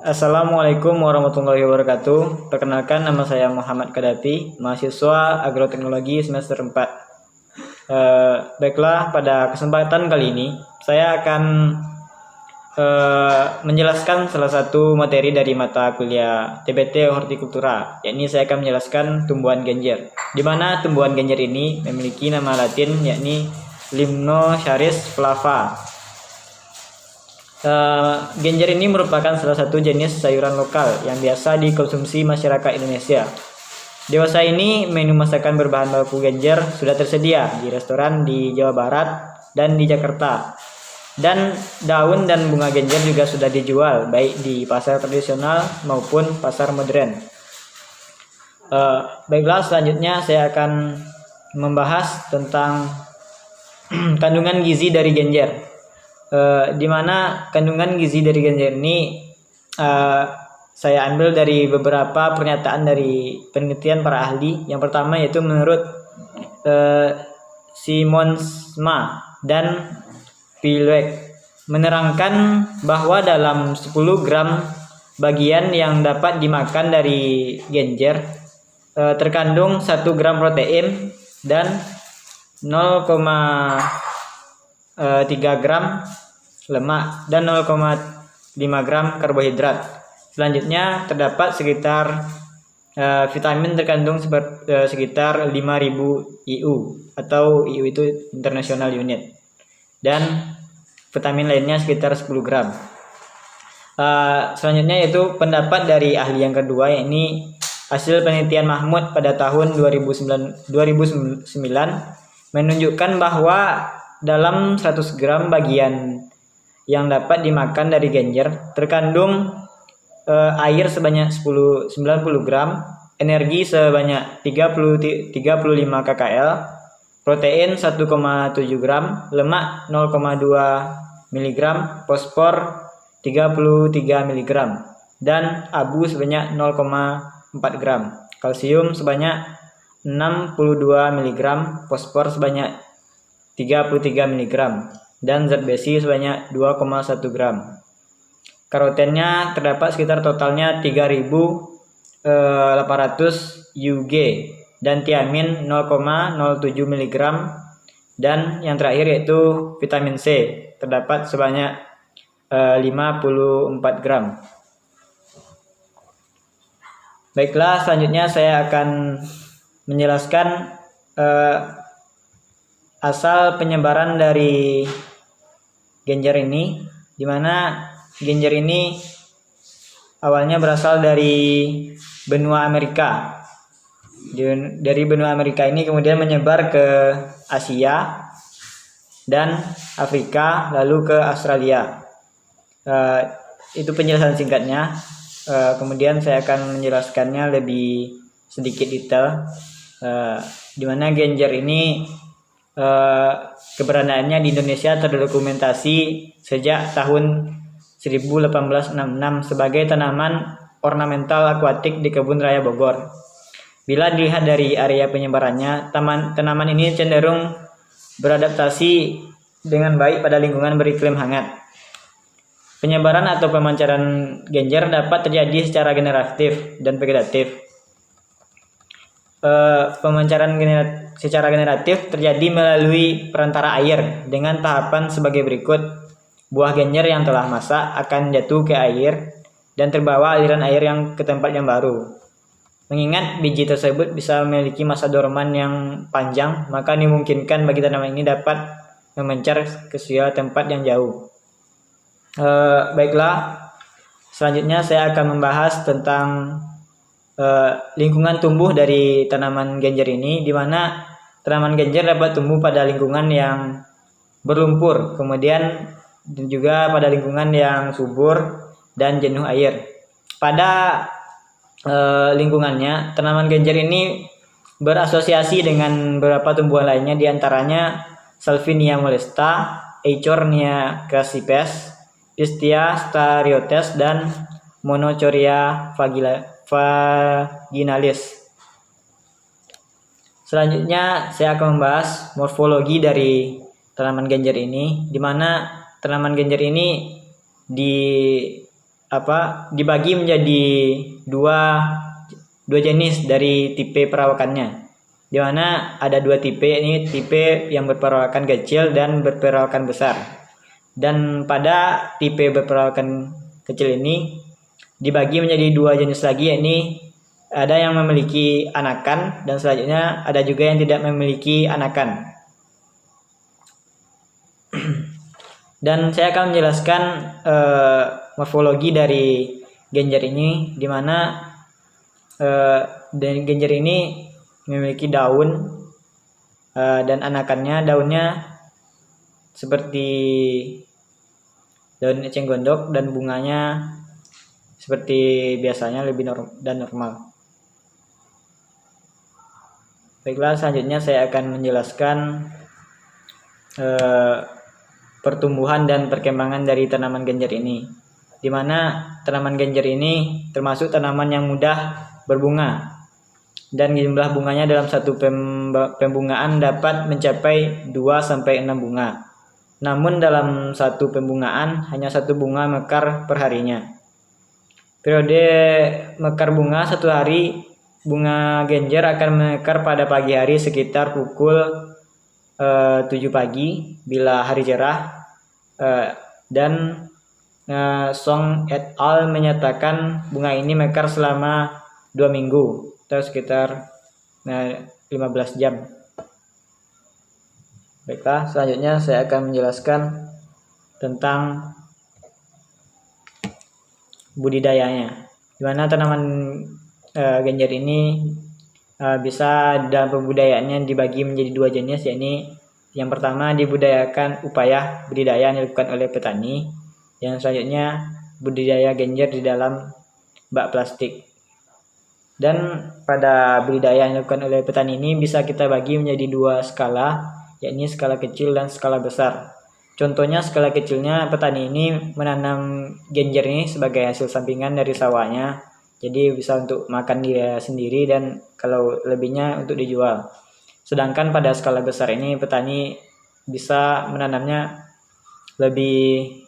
Assalamualaikum warahmatullahi wabarakatuh. Perkenalkan, nama saya Muhammad Kadapi, mahasiswa agroteknologi semester 4. Baiklah, pada kesempatan kali ini saya akan menjelaskan salah satu materi dari mata kuliah TBT Hortikultura, yakni saya akan menjelaskan tumbuhan genjer, di mana tumbuhan genjer ini memiliki nama latin yakni Limnocharis flava. Genjer ini merupakan salah satu jenis sayuran lokal yang biasa dikonsumsi masyarakat Indonesia. Dewasa ini, menu masakan berbahan baku genjer sudah tersedia di restoran di Jawa Barat dan di Jakarta. Dan daun dan bunga genjer juga sudah dijual baik di pasar tradisional maupun pasar modern. Baiklah, selanjutnya saya akan membahas tentang kandungan gizi dari genjer. Di mana kandungan gizi dari genjer ini saya ambil dari beberapa pernyataan dari penelitian para ahli. Yang pertama yaitu menurut Simonsma dan Pilwek menerangkan bahwa dalam 10 gram bagian yang dapat dimakan dari genjer terkandung 1 gram protein dan 0,3 gram lemak dan 0,5 gram karbohidrat. Selanjutnya terdapat sekitar vitamin terkandung sekitar 5000 IU atau IU itu International Unit, dan vitamin lainnya sekitar 10 gram. Selanjutnya yaitu pendapat dari ahli yang kedua, yakni hasil penelitian Mahmud pada tahun 2009 menunjukkan bahwa dalam 100 gram bagian yang dapat dimakan dari genjer terkandung air sebanyak 90 gram, energi sebanyak 35 kcal, protein 1,7 gram, lemak 0,2 mg, fosfor 33 mg, dan abu sebanyak 0,4 gram, kalsium sebanyak 62 mg, fosfor sebanyak 33 mg, dan zat besi sebanyak 2,1 gram. Karotennya terdapat sekitar totalnya 3800 UG dan tiamin 0,07 mg, dan yang terakhir yaitu vitamin C terdapat sebanyak 54 gram. Baiklah, selanjutnya saya akan menjelaskan asal penyebaran dari genjer ini, di mana genjer ini awalnya berasal dari benua Amerika. Dari benua Amerika ini kemudian menyebar ke Asia dan Afrika, lalu ke Australia. Itu penjelasan singkatnya. Kemudian saya akan menjelaskannya lebih sedikit detail, di mana genjer ini keberadaannya di Indonesia terdokumentasi sejak tahun 1866 sebagai tanaman ornamental akuatik di Kebun Raya Bogor. Bila dilihat dari area penyebarannya, tanaman ini cenderung beradaptasi dengan baik pada lingkungan beriklim hangat. Penyebaran atau pemancaran genjer dapat terjadi secara generatif dan vegetatif. Pemancaran secara generatif terjadi melalui perantara air dengan tahapan sebagai berikut. Buah genjer yang telah masak akan jatuh ke air dan terbawa aliran air yang ke tempat yang baru. Mengingat biji tersebut bisa memiliki masa dorman yang panjang, maka dimungkinkan bagi tanaman ini dapat memancar ke suatu tempat yang jauh. Baiklah, selanjutnya saya akan membahas tentang lingkungan tumbuh dari tanaman genjer ini, di mana tanaman genjer dapat tumbuh pada lingkungan yang berlumpur, kemudian juga pada lingkungan yang subur dan jenuh air. Pada lingkungannya, tanaman genjer ini berasosiasi dengan beberapa tumbuhan lainnya, diantaranya Salvinia molesta, Eichhornia crassipes, Pistia stariotes, dan Monocoria vaginalis. Selanjutnya saya akan membahas morfologi dari tanaman genjer ini, di mana tanaman genjer ini dibagi menjadi dua jenis dari tipe perawakannya, di mana ada dua tipe, ini tipe yang berperawakan kecil dan berperawakan besar. Dan pada tipe berperawakan kecil ini dibagi menjadi dua jenis lagi, yakni ada yang memiliki anakan dan selanjutnya ada juga yang tidak memiliki anakan. Dan saya akan menjelaskan morfologi dari genjer ini, di mana genjer ini memiliki daun dan anakannya, daunnya seperti daun eceng gondok dan bunganya seperti biasanya lebih normal. Baiklah, selanjutnya saya akan menjelaskan pertumbuhan dan perkembangan dari tanaman genjer ini, di mana tanaman genjer ini termasuk tanaman yang mudah berbunga dan jumlah bunganya dalam satu pembungaan dapat mencapai 2-6 bunga. Namun dalam satu pembungaan hanya satu bunga mekar per harinya. Periode mekar bunga satu hari, bunga genjer akan mekar pada pagi hari sekitar pukul 7 pagi bila hari cerah, dan Song et al. Menyatakan bunga ini mekar selama 2 minggu atau sekitar 15 jam. Baiklah, selanjutnya saya akan menjelaskan tentang budidayanya, di mana tanaman genjer ini bisa dalam pembudidayaannya dibagi menjadi dua jenis, yakni yang pertama dibudidayakan upaya budidaya yang dilakukan oleh petani, yang selanjutnya budidaya genjer di dalam bak plastik. Dan pada budidaya yang dilakukan oleh petani ini bisa kita bagi menjadi dua skala, yakni skala kecil dan skala besar. Contohnya skala kecilnya, petani ini menanam genjer ini sebagai hasil sampingan dari sawahnya, jadi bisa untuk makan dia sendiri dan kalau lebihnya untuk dijual. Sedangkan pada skala besar ini petani bisa menanamnya lebih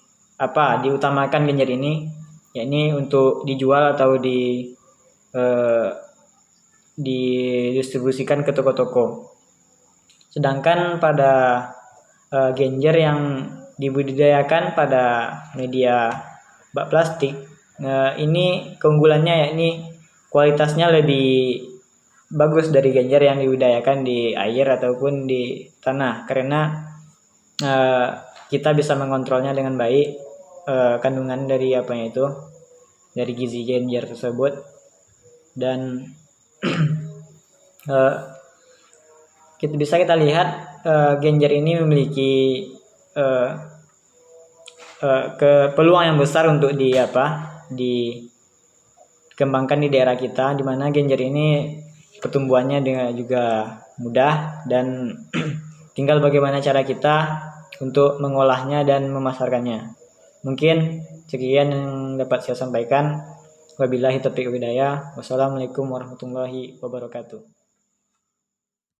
diutamakan genjer ini, yakni untuk dijual atau didistribusikan ke toko-toko. Sedangkan pada genjer yang dibudidayakan pada media bak plastik, ini keunggulannya yakni kualitasnya lebih bagus dari genjer yang dibudidayakan di air ataupun di tanah, karena kita bisa mengontrolnya dengan baik kandungan dari dari gizi genjer tersebut. Dan kita lihat genjer ini memiliki peluang yang besar untuk dikembangkan di daerah kita, di mana genjer ini pertumbuhannya juga mudah dan tinggal bagaimana cara kita untuk mengolahnya dan memasarkannya. Mungkin sekian yang dapat saya sampaikan. Wabillahi taufiq wal hidayah. Wassalamualaikum warahmatullahi wabarakatuh.